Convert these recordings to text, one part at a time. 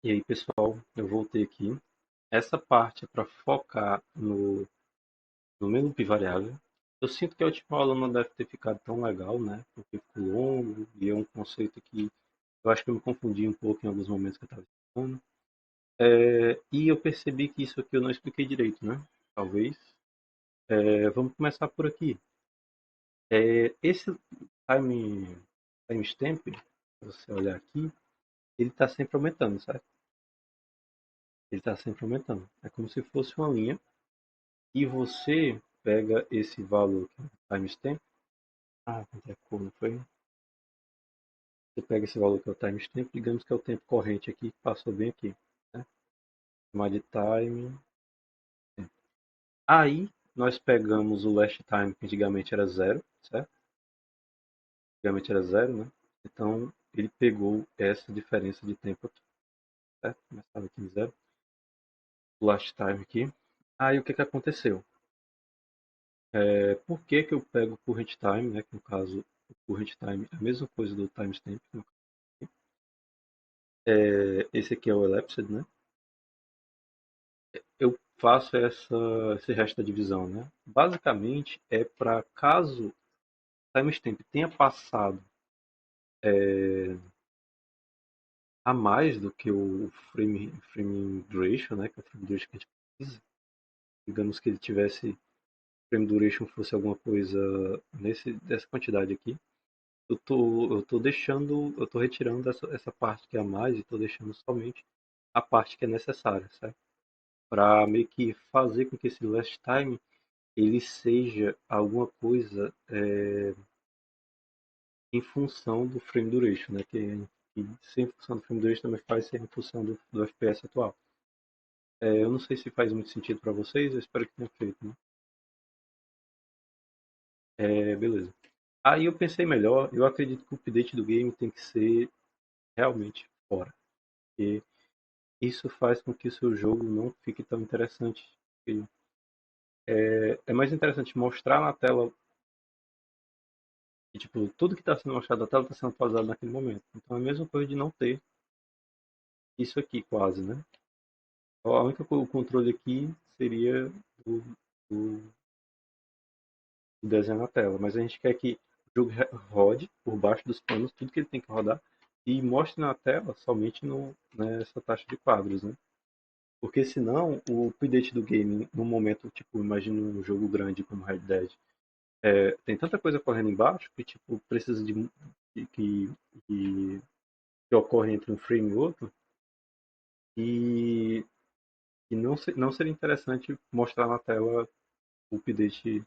E aí, pessoal, eu voltei aqui. Essa parte é para focar no meu loop variável. Eu sinto que a última aula não deve ter ficado tão legal, né? Porque ficou longo e é um conceito que eu acho que eu me confundi um pouco em alguns momentos que eu estava explicando. E eu percebi que isso aqui eu não expliquei direito, né? Talvez. Vamos começar por aqui. Esse timestamp, se você olhar aqui, ele está sempre aumentando, certo? Ele está sempre aumentando. É como se fosse uma linha. E você pega esse valor aqui, timestamp. Quanto é que não foi? Você pega esse valor que é o timestamp, digamos que é o tempo corrente aqui, que passou bem aqui, né? Chamar de time. Aí, nós pegamos o last time, que antigamente era zero, certo? Antigamente era zero, né? Então, ele pegou essa diferença de tempo aqui, certo? Começava aqui em zero. O last time aqui. Aí, o que que aconteceu? Por que que eu pego o current time, né? Que no caso, o current time é a mesma coisa do timestamp, no esse aqui é o elapsed, né? Eu faço esse resto da divisão, né? Basicamente é para caso o timestamp tenha passado a mais do que o frame duration, né? Que é o frame duration que a gente precisa. Digamos que ele tivesse frame duration fosse alguma coisa dessa quantidade aqui. Eu tô retirando essa parte que é a mais e estou deixando somente a parte que é necessária, certo? Para meio que fazer com que esse last time ele seja alguma coisa em função do frame duration, né? Que sem função do frame duration também faz ser em função do FPS atual. Eu não sei se faz muito sentido para vocês, eu espero que tenha feito, né? Beleza. Aí eu pensei melhor, eu acredito que o update do game tem que ser realmente fora, porque isso faz com que o seu jogo não fique tão interessante. É mais interessante mostrar na tela que tipo, tudo que está sendo mostrado na tela está sendo pausado naquele momento. Então é a mesma coisa de não ter isso aqui quase, né? A única o controle aqui seria do, do desenho na tela, mas a gente quer que o jogo rode por baixo dos panos tudo que ele tem que rodar e mostre na tela somente nessa taxa de quadros, né? Porque senão o update do game, no momento, tipo, imagina um jogo grande como Red Dead, tem tanta coisa correndo embaixo que tipo precisa de que, que ocorre entre um frame e outro e, e não seria interessante mostrar na tela o update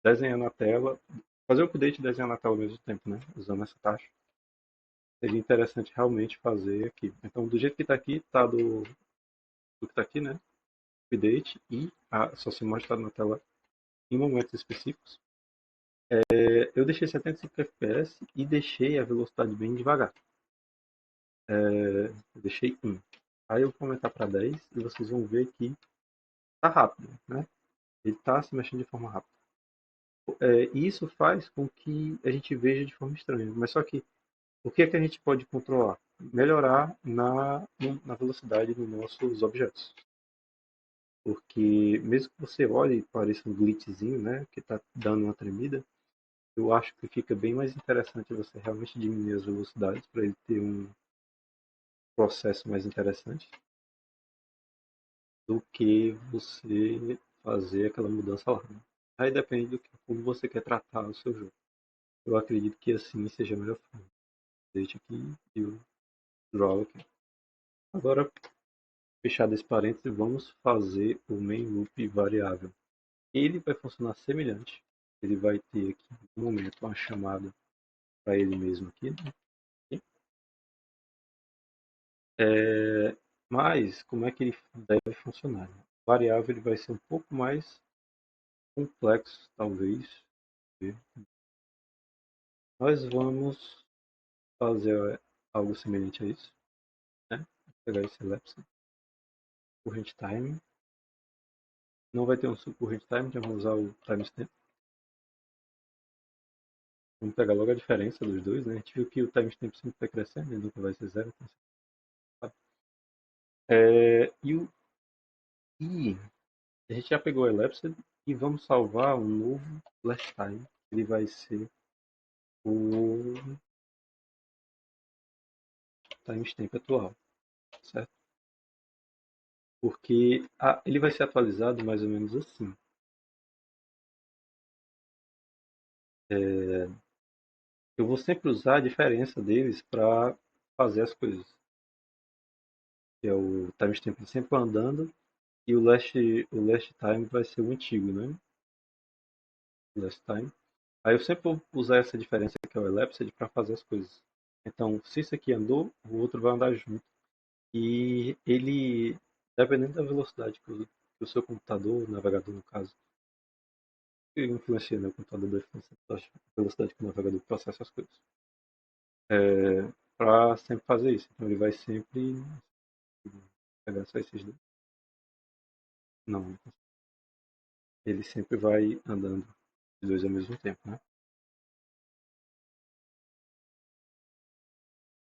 desenhar na tela, fazer o update e desenhar na tela ao mesmo tempo, né? Usando essa taxa. Seria interessante realmente fazer aqui. Então, do jeito que está aqui, está do que está aqui, né? Update e só se mostra na tela em momentos específicos. Eu deixei 75 FPS e deixei a velocidade bem devagar. Eu deixei 1. Aí eu vou aumentar para 10 e vocês vão ver que está rápido, né? Ele está se mexendo de forma rápida. E isso faz com que a gente veja de forma estranha. Mas só que o que é que a gente pode controlar? Melhorar na velocidade dos nossos objetos. Porque mesmo que você olhe e pareça um glitchzinho, né, que está dando uma tremida, eu acho que fica bem mais interessante você realmente diminuir as velocidades para ele ter um processo mais interessante do que você fazer aquela mudança lá, né? Aí depende do que como você quer tratar o seu jogo. Eu acredito que assim seja a melhor forma. Deixa aqui e o draw aqui. Agora, fechado esse parênteses, vamos fazer o main loop variável. Ele vai funcionar semelhante. Ele vai ter aqui, no momento, uma chamada para ele mesmo aqui, né? É, mas, como é que ele deve funcionar? O variável ele vai ser um pouco mais complexo, talvez. Nós vamos fazer algo semelhante a isso, né? Vou pegar esse elapse, current time. Não vai ter um subcurrent time, então vamos usar o timestamp. Vamos pegar logo a diferença dos dois, né? A gente viu que o timestamp sempre vai crescendo, ele nunca vai ser zero. Então, e a gente já pegou o Elapsed e vamos salvar um novo last time. Ele vai ser o timestamp atual, certo? Porque ele vai ser atualizado mais ou menos assim. É, eu vou sempre usar a diferença deles para fazer as coisas. Que é o timestamp sempre andando e o last time vai ser o antigo, né? Last time. Aí eu sempre vou usar essa diferença que é o elapsed para fazer as coisas. Então, se isso aqui andou, o outro vai andar junto. E ele, dependendo da velocidade que o seu computador, o navegador no caso, que influencia, né? O computador vai influenciar a velocidade que o navegador processa as coisas. Para sempre fazer isso. Então ele vai sempre pegar só esses dois. Não, ele sempre vai andando os dois ao mesmo tempo, né?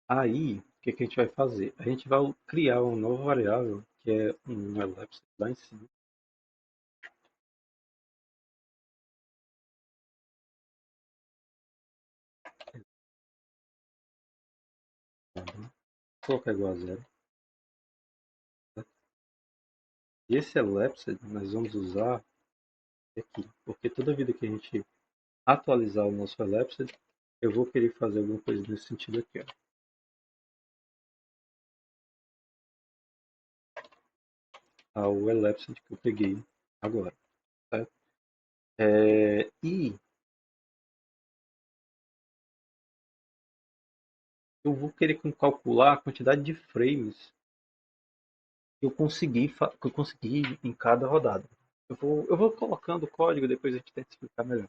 Aí, o que, que a gente vai fazer? A gente vai criar uma nova variável, que é um elapse lá em cima. Vou colocar igual a zero. Tá? E esse elapse nós vamos usar aqui, porque toda vida que a gente atualizar o nosso elapse, eu vou querer fazer alguma coisa nesse sentido aqui. Ó, o elapse que eu peguei agora. Certo? E eu vou querer calcular a quantidade de frames que eu consegui em cada rodada. Eu vou colocando o código, depois a gente tenta explicar melhor.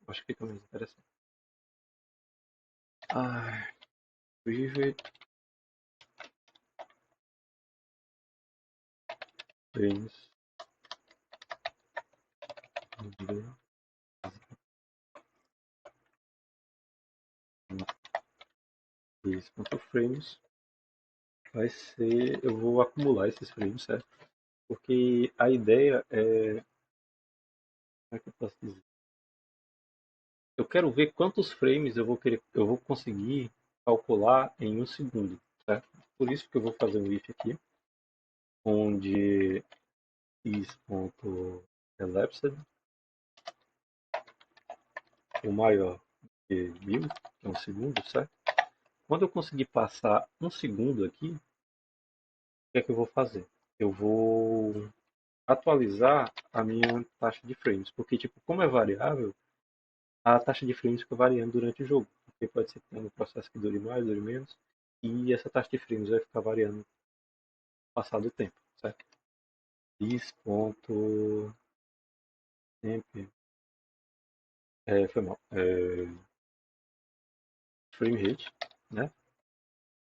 Acho que fica mais interessante. Ah, Vivid frames frames vai ser, eu vou acumular esses frames, certo? Porque a ideia é, como é que eu posso dizer? Eu quero ver quantos frames eu vou conseguir calcular em um segundo, certo? Por isso que eu vou fazer um if aqui, onde is.elapsed o maior que 1000, que é um segundo, certo? Quando eu conseguir passar um segundo aqui, o que é que eu vou fazer? Eu vou atualizar a minha taxa de frames, porque tipo, como é variável, a taxa de frames fica variando durante o jogo, porque pode ser que tenha um processo que dure mais, dure menos, e essa taxa de frames vai ficar variando com o passar do tempo, certo? Is.temp, foi mal, frame rate, né?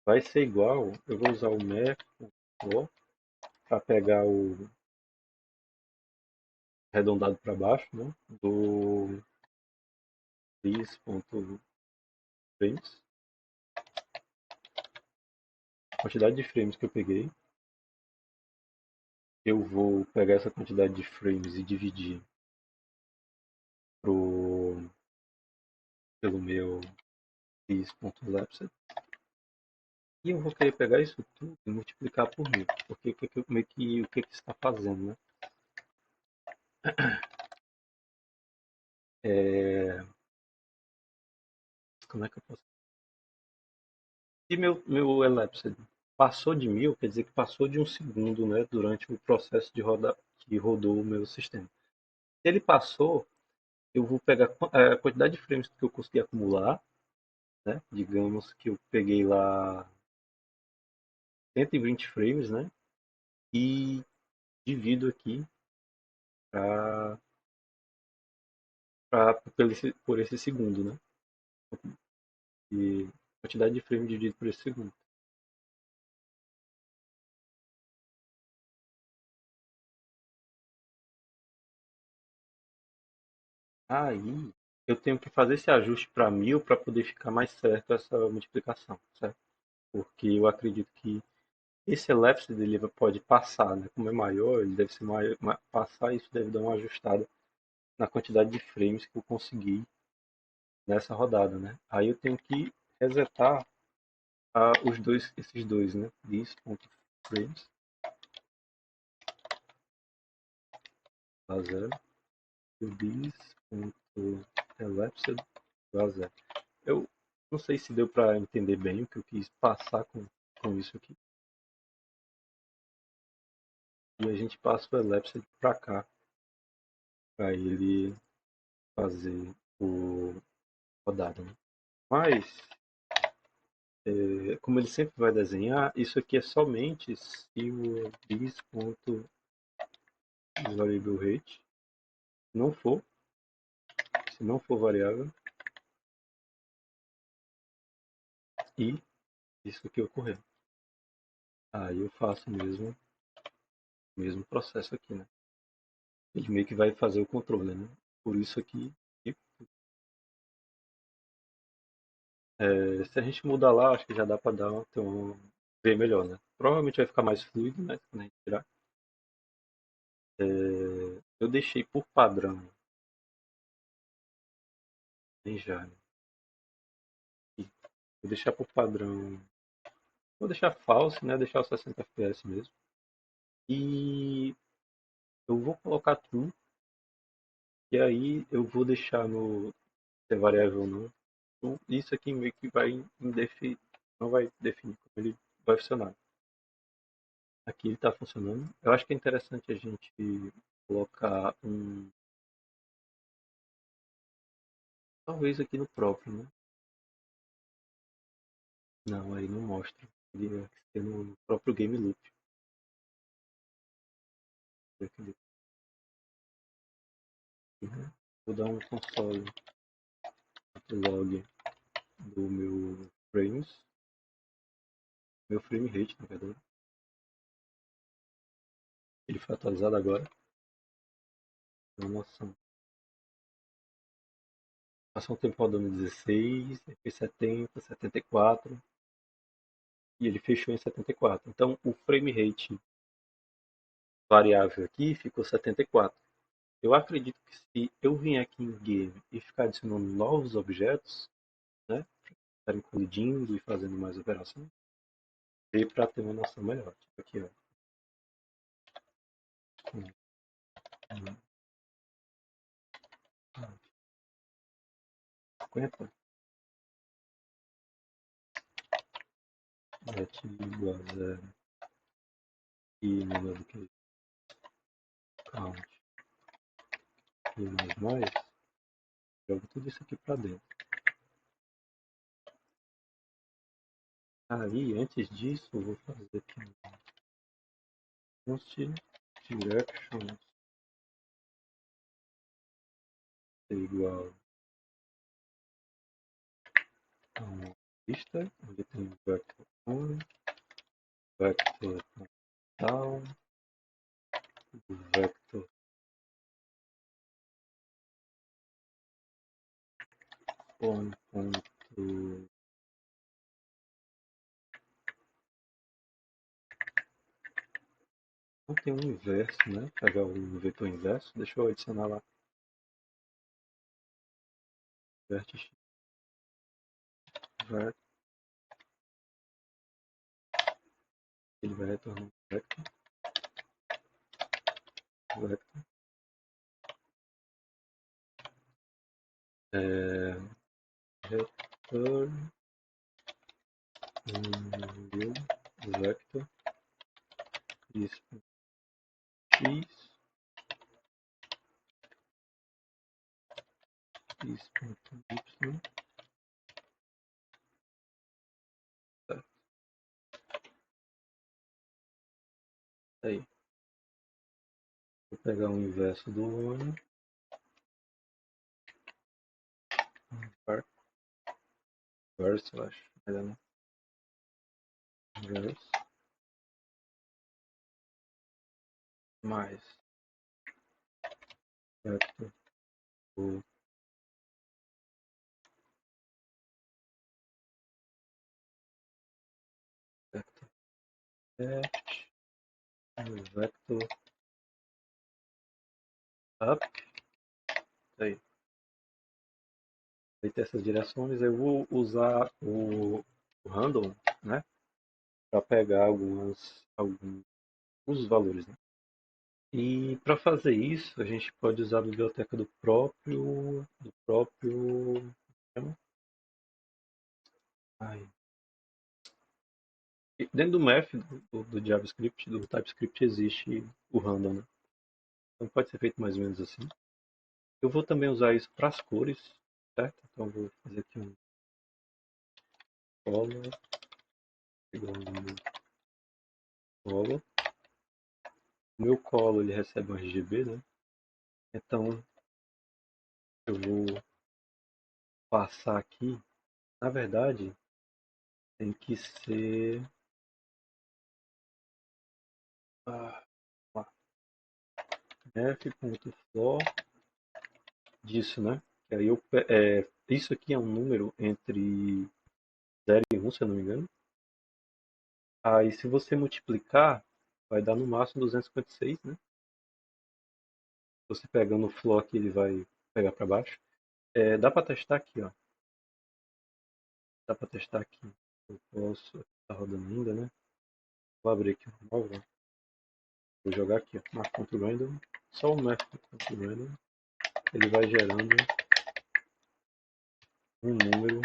Vai ser igual, eu vou usar o math para pegar o arredondado para baixo, né? Do is.frames, quantidade de frames que eu peguei, eu vou pegar essa quantidade de frames e dividir pelo meu is.elapsed. E eu vou querer pegar isso tudo e multiplicar por 1000. Porque o que está fazendo, né? É, como é que eu posso? Se meu elapsed passou de 1000, quer dizer que passou de um segundo, né? Durante o processo que rodou o meu sistema. Se ele passou, eu vou pegar a quantidade de frames que eu consegui acumular, né? Digamos que eu peguei lá 120 frames, né? E divido aqui pra, por esse segundo, né? E quantidade de frames dividido por esse segundo. Aí eu tenho que fazer esse ajuste para 1000 para poder ficar mais certo essa multiplicação, certo? Porque eu acredito que esse elapse dele pode passar, né? Como é maior, ele deve ser maior, passar, isso deve dar uma ajustada na quantidade de frames que eu consegui nessa rodada, né? Aí eu tenho que resetar esses dois, né? This.frames a zero e o this.elapsed a zero. Eu não sei se deu para entender bem o que eu quis passar com isso aqui. E a gente passa o elapsed para cá, para ele fazer o rodada, né? Mas, como ele sempre vai desenhar, isso aqui é somente se o this.variableRate não for, se não for variável, e isso aqui ocorrer. Aí eu faço o mesmo processo aqui, né? Ele meio que vai fazer o controle, né? Por isso aqui, se a gente mudar lá, acho que já dá para ver melhor, né? Provavelmente vai ficar mais fluido, né? Quando a gente tirar. Eu deixei por padrão em Java. Vou deixar por padrão. Vou deixar false, né? Deixar os 60 FPS mesmo. E eu vou colocar true. E aí eu vou deixar no se é variável ou não. Então, isso aqui meio que vai indefinir, não vai definir como ele vai funcionar. Aqui ele está funcionando. Eu acho que é interessante a gente colocar talvez aqui no próprio, né? Não, aí não mostra. Ele vai ser no próprio game loop. Vou dar um console log do meu frame rate, na verdade. Ele foi atualizado agora. Uma noção. Passou um tempo rodando 16, depois 70, 74 e ele fechou em 74. Então o frame rate variável aqui ficou 74. Eu acredito que se eu vim aqui em Game e ficar adicionando novos objetos, né, estarem colidindo e fazendo mais operações, dê para ter uma noção melhor. Tipo aqui, ó. 50, 7,0 e número que count e mais, jogo tudo isso aqui para dentro. Aí, antes disso, eu vou fazer aqui const directions igual a uma lista, onde tem vector 1, vector tal, vector ponto. Não tem um inverso, né? Pegar o vetor inverso, deixa eu adicionar lá. Vértice, vert, ele vai retornar um vector, vector. Return new vector is x x.y. Tá, aí. Vou pegar o inverso do one, verso, eu acho. Melhor não. Verso mais vector vector up, aí, vai ter essas direções. Eu vou usar o random, né, para pegar alguns valores, né? E para fazer isso, a gente pode usar a biblioteca do próprio, ai, dentro do math do JavaScript, do TypeScript existe o random, né? Então pode ser feito mais ou menos assim. Eu vou também usar isso para as cores, certo? Então eu vou fazer aqui um color igual ao meu color. O meu color ele recebe um RGB, né? Então eu vou passar aqui. Na verdade, tem que ser ah, f.floor disso, né? Que aí isso aqui é um número entre 0 e 1, se eu não me engano. Aí se você multiplicar, vai dar no máximo 256, né? Você pegando o floor aqui, ele vai pegar para baixo. Dá para testar aqui, ó. Dá para testar aqui. Eu posso. Tá rodando ainda, né? Vou abrir aqui uma nova. Vou jogar aqui, ó. Mark Control Random. Só o Mark Control Random. Ele vai gerando um número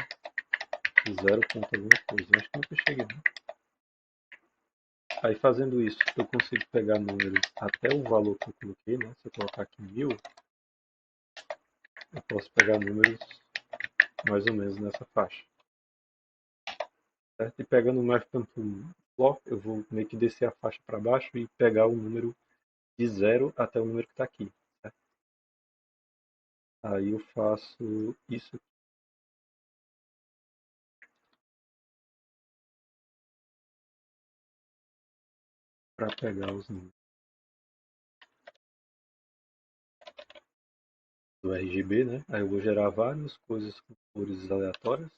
de 0 ponto alguma coisa. Acho que nunca cheguei, né? Aí fazendo isso, eu consigo pegar números até o valor que eu coloquei, né? Se eu colocar aqui 1000, eu posso pegar números mais ou menos nessa faixa. Certo? E pegando o math.floor, eu vou meio que descer a faixa para baixo e pegar o número de 0 até o número que está aqui. Certo? Aí eu faço isso para pegar os números do RGB, né? Aí eu vou gerar várias coisas com cores aleatórias.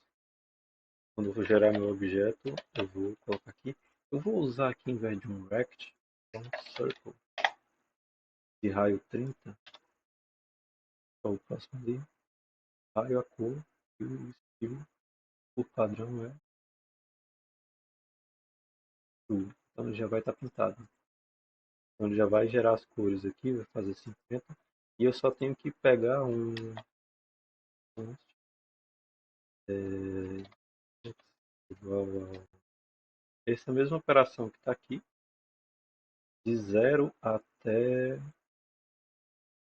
Quando eu vou gerar meu objeto, eu vou colocar aqui. Eu vou usar aqui, em vez de um rect, um circle de raio 30. Então, o próximo ali, raio a cor e o estilo. O padrão é true. Então já vai estar pintado. Então ele já vai gerar as cores aqui, vai fazer 50. E eu só tenho que pegar é, igual a essa mesma operação que está aqui, de 0 até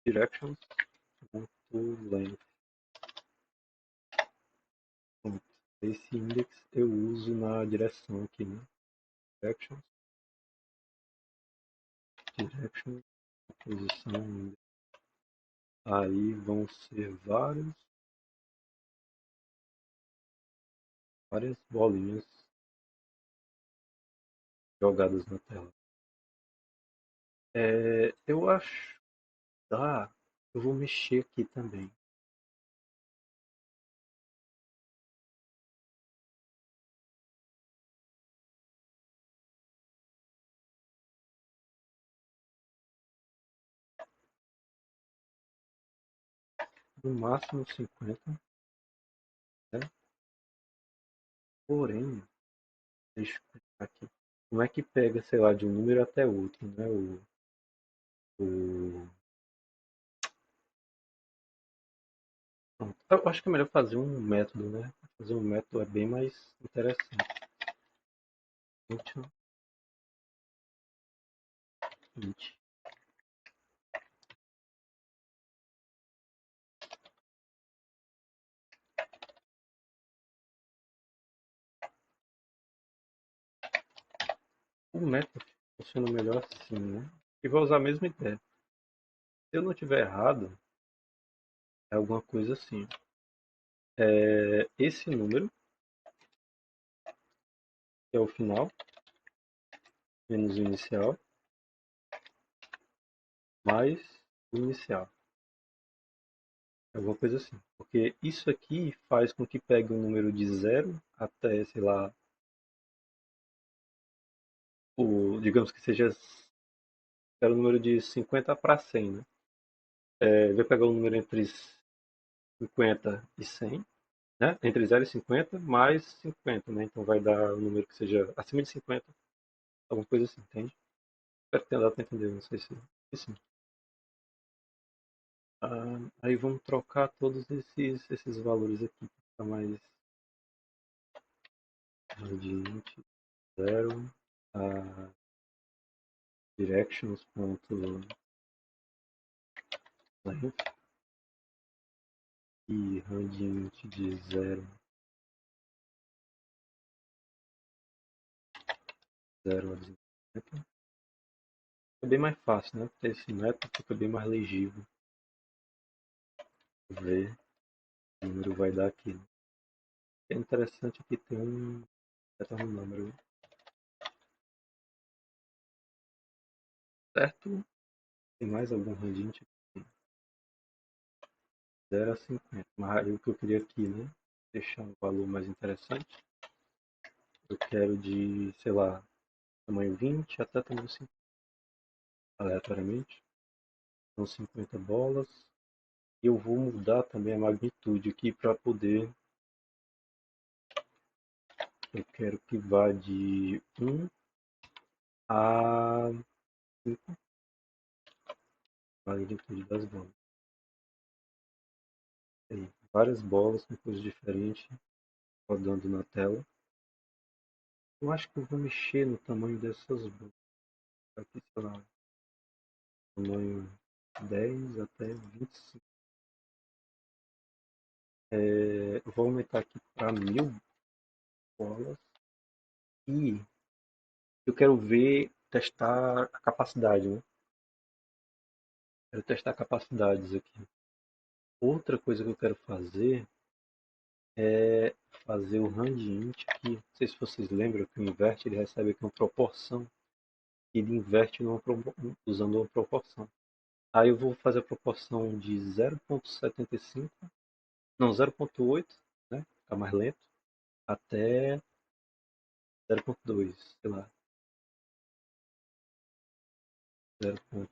directions.length. Esse index eu uso na direção aqui, né? Directions, posição. Aí vão ser várias bolinhas jogadas na tela. Eu acho. Tá. Eu vou mexer aqui também. No máximo 50, né? Porém, deixa eu clicar aqui. Como é que pega, sei lá, de um número até outro, né? O... Eu acho que é melhor fazer um método, né? Fazer um método é bem mais interessante. Int, int. O método funciona melhor assim, né? E vou usar a mesma ideia. Se eu não tiver errado, é alguma coisa assim. Esse número, que é o final, menos o inicial, mais o inicial. Alguma coisa assim. Porque isso aqui faz com que pegue um número de 0 até, sei lá, digamos que seja quero o número de 50 para 100, né? Vai pegar um número entre 50 e 100, né? Entre 0 e 50 mais 50, né? Então vai dar um número que seja acima de 50, alguma coisa assim, entende? Espero que tenha dado para entender, não sei se sim. Aí vamos trocar todos esses valores aqui para mais radiante, 0, directions.length e radiante de 0, 0 a 250. É bem mais fácil, né? Porque esse método fica bem mais legível. Ver o número vai dar aqui. É interessante que tem um número, certo? Tem mais algum radiante aqui? 0 a 50. Mas aí o que eu queria aqui, né? Deixar um valor mais interessante. Eu quero de, sei lá, tamanho 20 até tamanho 50, aleatoriamente. São 50 bolas. E eu vou mudar também a magnitude aqui para poder. Eu quero que vá de 1 a 5, a magnitude das bolas. Aí, várias bolas com cores diferentes rodando na tela. Eu acho que eu vou mexer no tamanho dessas bolas. Aqui, sei lá, tamanho 10 até 25. Eu vou aumentar aqui para 1000 bolas. E eu quero ver, testar a capacidade, né? Quero testar capacidades aqui. Outra coisa que eu quero fazer é fazer o randint aqui. Não sei se vocês lembram que o invert ele recebe aqui uma proporção. E ele inverte usando uma proporção. Aí eu vou fazer a proporção de 0,75, não, 0,8, né? Ficar mais lento, até 0,2, sei lá, 0,8,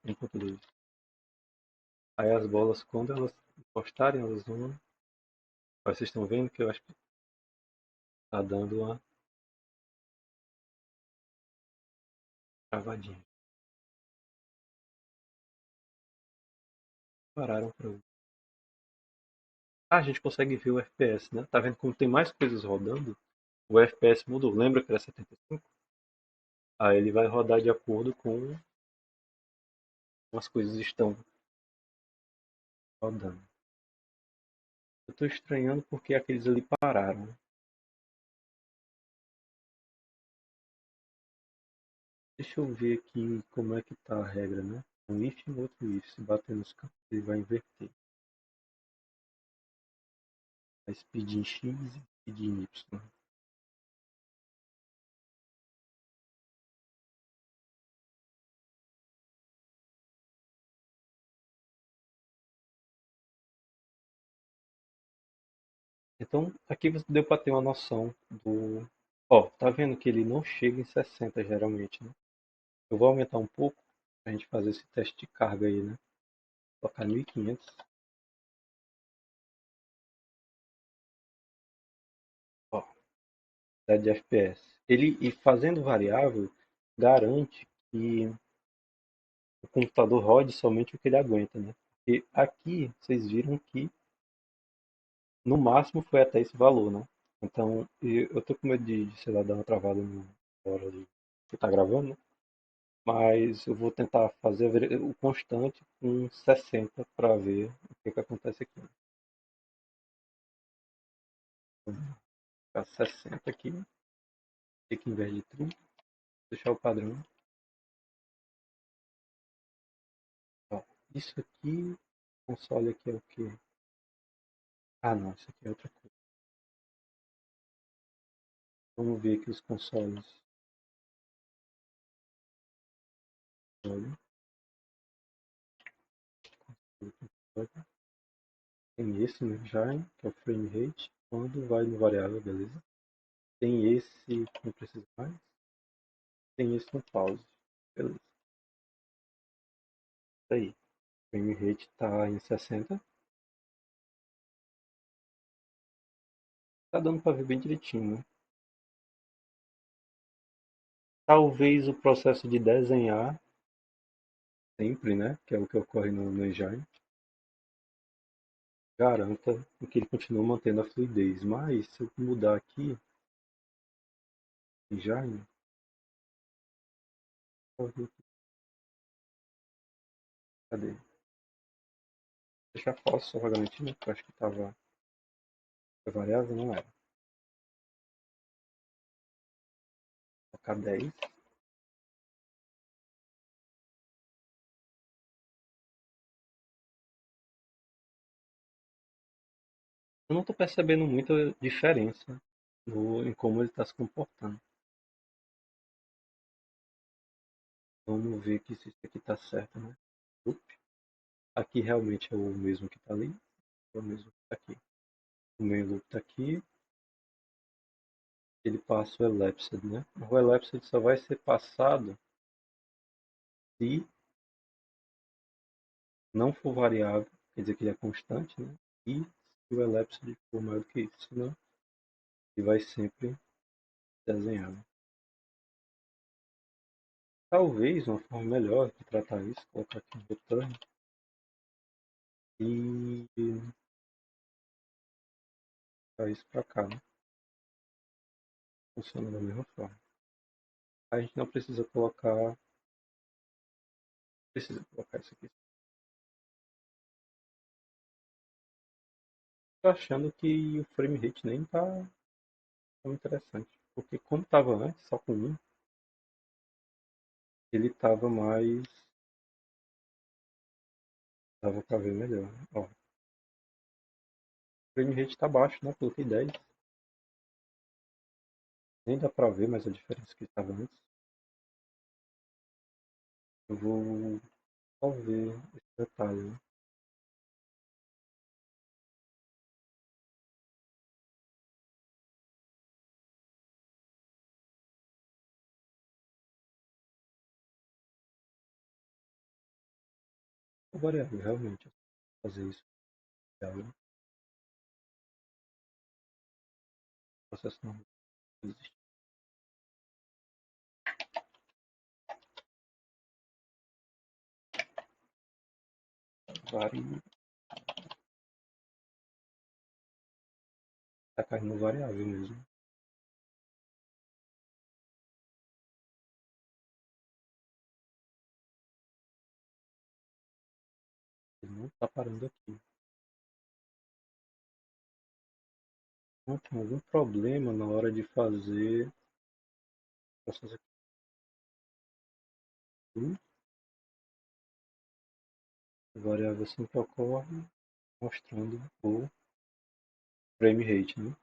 1,2. Aí as bolas, quando elas encostarem, elas vão. Vocês estão vendo que eu acho que tá dando uma travadinha. Pararam para ver. A gente consegue ver o FPS, né? Tá vendo como tem mais coisas rodando? O FPS mudou. Lembra que era 75? Aí ele vai rodar de acordo com as coisas estão rodando. Eu estou estranhando porque aqueles ali pararam. Deixa eu ver aqui como é que tá a regra, né? Um if e um outro if. Se bater nos campos, ele vai inverter. A speed em x e speed em y. Então, aqui você deu para ter uma noção do... Ó, tá vendo que ele não chega em 60 geralmente, né? Eu vou aumentar um pouco para a gente fazer esse teste de carga aí, né? Vou colocar 1500. Ó, de FPS. Ele, e fazendo variável, garante que o computador rode somente o que ele aguenta, né? E aqui vocês viram que no máximo foi até esse valor, né? Então eu tô com medo de sei lá, dar uma travada na hora de que tá gravando, né? Mas eu vou tentar fazer o constante com 60 para ver o que acontece aqui. Vou ficar 60 aqui, aqui em vez de 30, deixar o padrão. Ó, isso aqui, console aqui é o que? Ah, não, isso aqui é outra coisa. Vamos ver aqui os consoles. Olha. Tem esse no engine, que é o frame rate, quando vai no variável, beleza? Tem esse que não precisa mais. Tem esse no pause, beleza. Isso aí. O frame rate tá em 60. Tá dando pra ver bem direitinho, né? Talvez o processo de desenhar sempre, né? Que é o que ocorre no engine, garanta que ele continue mantendo a fluidez. Mas se eu mudar aqui, engine, cadê? Deixar falso só pra garantir, né? Porque eu acho que tava variável, não era. Colocar 10. Eu não estou percebendo muita diferença em como ele está se comportando. Vamos ver aqui se isso aqui está certo, né? Loop. Aqui realmente é o mesmo que está ali. É o mesmo que está aqui. O main loop está aqui. Ele passa o elapsed, né? O elapsed só vai ser passado se não for variável, quer dizer que ele é constante, né? E se o elapsed for maior do que isso, senão ele vai sempre desenhar, né? Talvez uma forma melhor de tratar isso, colocar aqui um return e colocar isso para cá, né? Funciona da mesma forma. A gente não precisa colocar isso aqui. Tô achando que o frame rate nem tá tão interessante, porque como tava antes, só com um, ele tava para ver melhor. Ó, o frame rate tá baixo, né? Coloquei 10. Nem dá pra ver mais a diferença que estava antes. Eu vou só ver esse detalhe, né? A variável, realmente, fazer isso. Variável, processo não existe. Vari... Tá caindo variável mesmo. Ele não tá parando aqui. Não tem algum problema na hora de fazer processo aqui. A variável sempre ocorre mostrando o frame rate, né?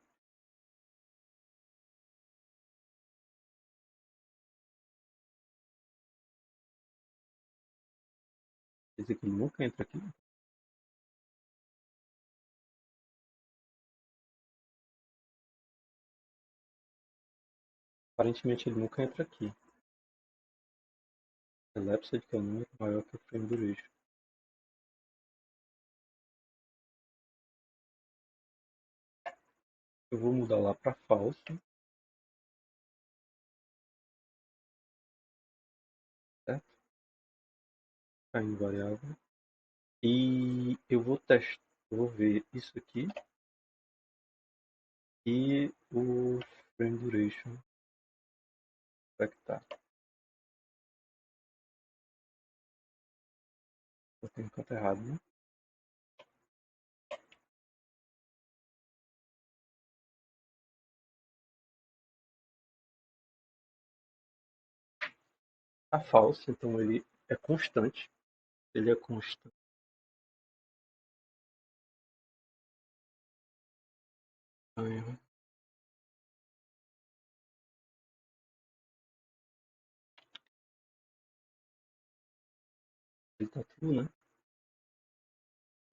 Quer dizer que ele nunca entra aqui. Aparentemente ele nunca entra aqui. Elapsed que é o número maior que o frame duration. Eu vou mudar lá para falso, certo? Caindo variável. E eu vou testar, eu vou ver isso aqui e o frame duration, como é que tá? Eu tenho que canto errado, né? Tá falso, então ele é constante. Ele é constante. Ele tá true, né?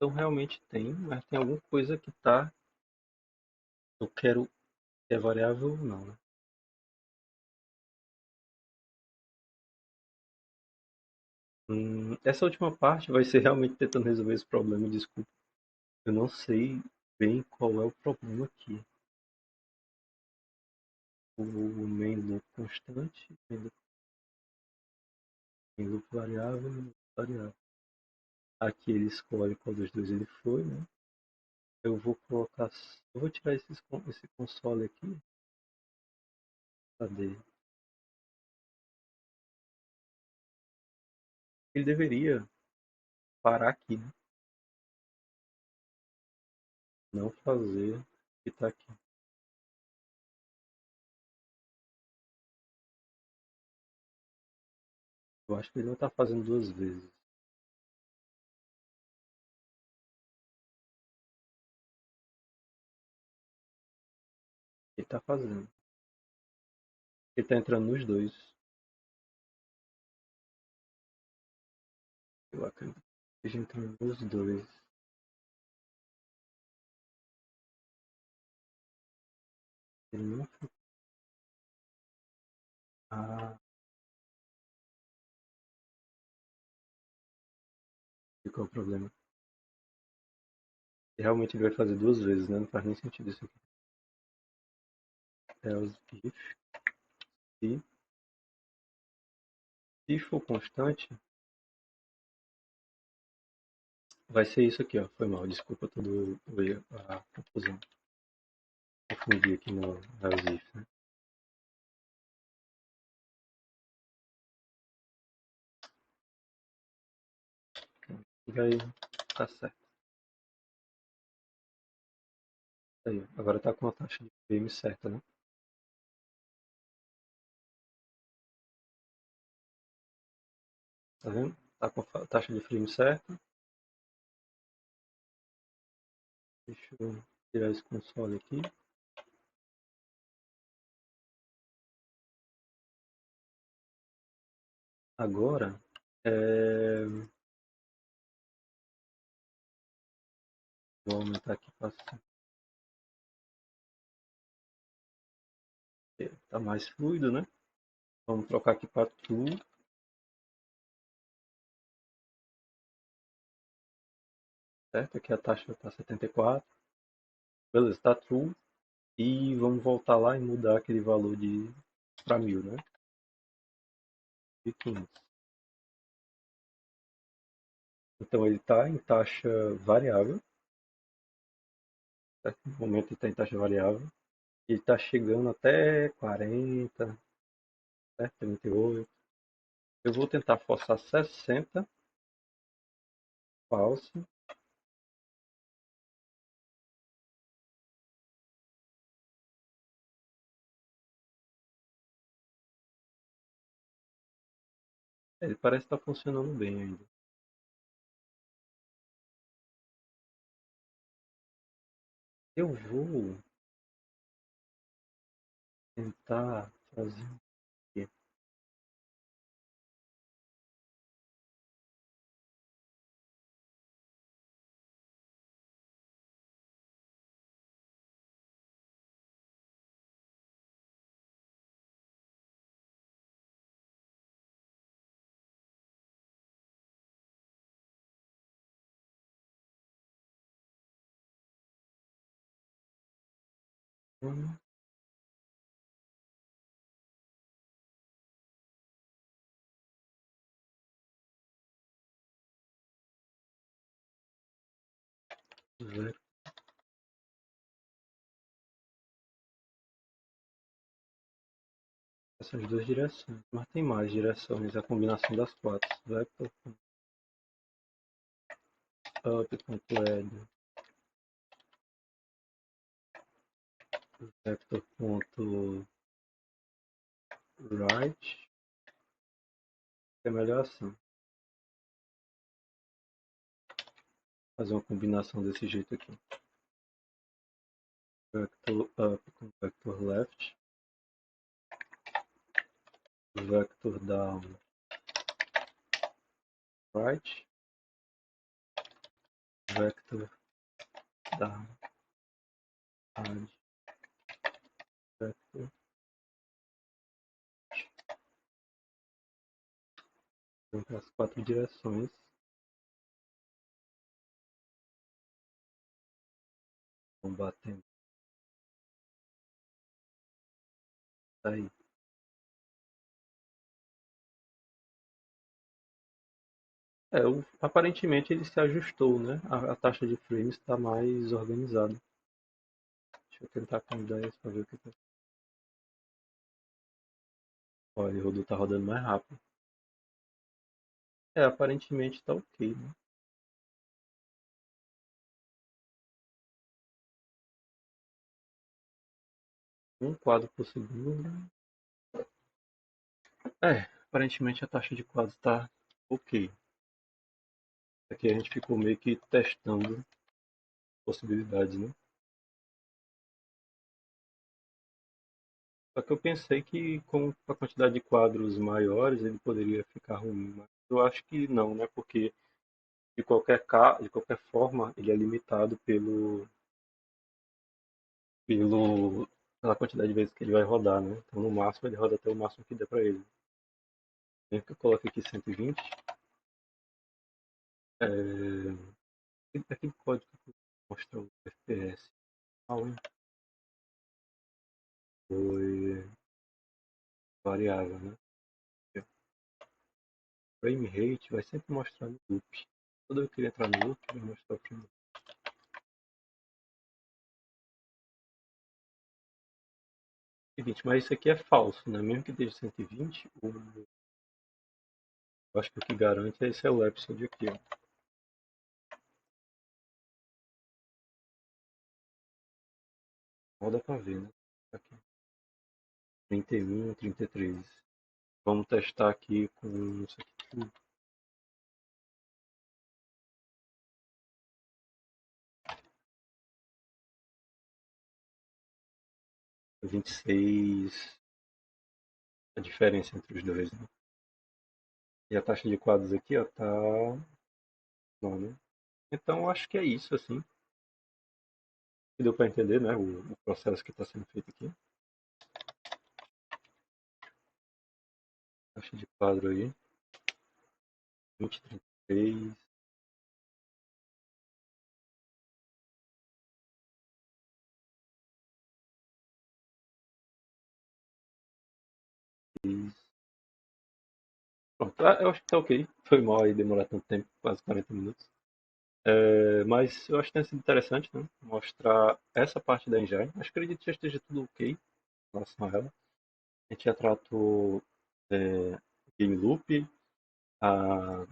Então realmente tem, mas tem alguma coisa que tá. Eu quero. É variável ou não, né? Essa última parte vai ser realmente tentando resolver esse problema, desculpa. Eu não sei bem qual é o problema aqui. O main loop constante, main loop variável, main loop variável. Aqui ele escolhe qual dos dois ele foi, né? Eu vou colocar. Eu vou tirar esse console aqui. Cadê? Ele deveria parar aqui, né? Não fazer o que está aqui. Eu acho que ele não está fazendo duas vezes. Ele está fazendo. Ele está entrando nos dois. Eu acredito que esteja entrando nos dois. Ele não foi. Ah, qual é o problema? E realmente ele vai fazer duas vezes, né? Não faz nem sentido isso aqui. Else if, se, se for constante, vai ser isso aqui, ó. Foi mal, desculpa todo o erro, a confusão. Confundi aqui no else if, né? E vai tá certo. Aí, agora tá com a taxa de frame certa, né? Tá vendo? Tá com a taxa de frame certa. Deixa eu tirar esse console aqui. Agora, vou aumentar aqui para tá mais fluido, né? Vamos trocar aqui para true, certo? Aqui a taxa está 74. Beleza, está true. E vamos voltar lá e mudar aquele valor de para 1000, né? 1500. Então ele está em taxa variável, certo? No momento ele está em taxa variável. Ele está chegando até 40, certo? 38. Eu vou tentar forçar 60 false. Ele parece estar funcionando bem ainda. Eu vou tentar fazer o quê? Ver essas duas direções. Mas tem mais direções, a combinação das quatro. Vector.up.ed, vector.right, é melhor assim. Fazer uma combinação desse jeito aqui. Vector up com vector left, vector down right, vector da ad vector entre as quatro direções combatendo aí. Aparentemente ele se ajustou, né? A taxa de frames está mais organizada. Deixa eu tentar com 10 para ver o que tá. Olha, o Rodô tá rodando mais rápido. Aparentemente tá ok, né? Um quadro por segundo. Aparentemente a taxa de quadros tá ok. Aqui a gente ficou meio que testando possibilidades, né? Só que eu pensei que com a quantidade de quadros maiores ele poderia ficar ruim, mas eu acho que não, né? Porque de qualquer forma ele é limitado pela quantidade de vezes que ele vai rodar, né? Então no máximo ele roda até o máximo que der para ele. Mesmo que eu coloque aqui 120, é... aquele código que mostra o FPS. Foi variável, né? Frame rate vai sempre mostrar no loop. Toda vez que ele entrar no loop, vai mostrar o frame rate. Seguinte, mas isso aqui é falso, né? Mesmo que esteja 120, eu acho que o que garante é esse episode aqui, ó. Não dá pra ver, né? Aqui. 31, 33. Vamos testar aqui com isso aqui tudo. 26. A diferença entre os dois, né? E a taxa de quadros aqui, ó, tá. Não, né? Então acho que é isso, assim. Deu para entender, né? O processo que está sendo feito aqui. Taxa de quadro aí. 20, 33. Pronto, eu acho que tá ok. Foi mal aí demorar tanto tempo, quase 40 minutos. Mas eu acho que tem sido interessante, né? Mostrar essa parte da engine. Acho que acredito que já esteja tudo ok em relação a ela. A gente já tratou game loop, a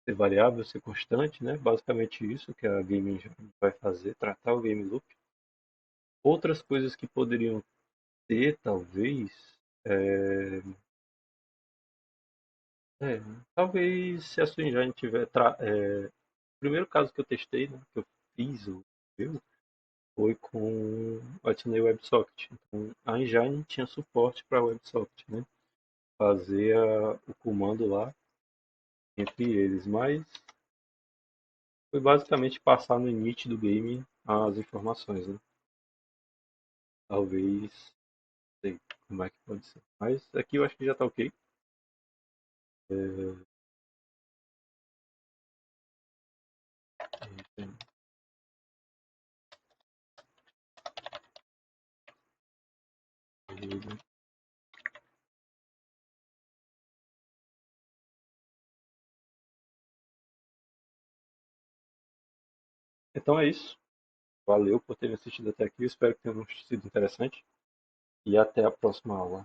ser variável, ser constante, né? Basicamente isso que a game engine vai fazer, tratar o game loop. Outras coisas que poderiam ter, talvez, é, é, talvez se a sua engine tiver. O primeiro caso que eu testei, né, que eu fiz o meu, foi com. Eu adicionei o WebSocket. Então, a engine tinha suporte para WebSocket, né? Fazer o comando lá entre eles, mas foi basicamente passar no init do game as informações, né? Talvez, não sei como é que pode ser. Mas aqui eu acho que já está ok. É, então é isso. Valeu por ter assistido até aqui. Eu espero que tenha sido interessante. E até a próxima aula.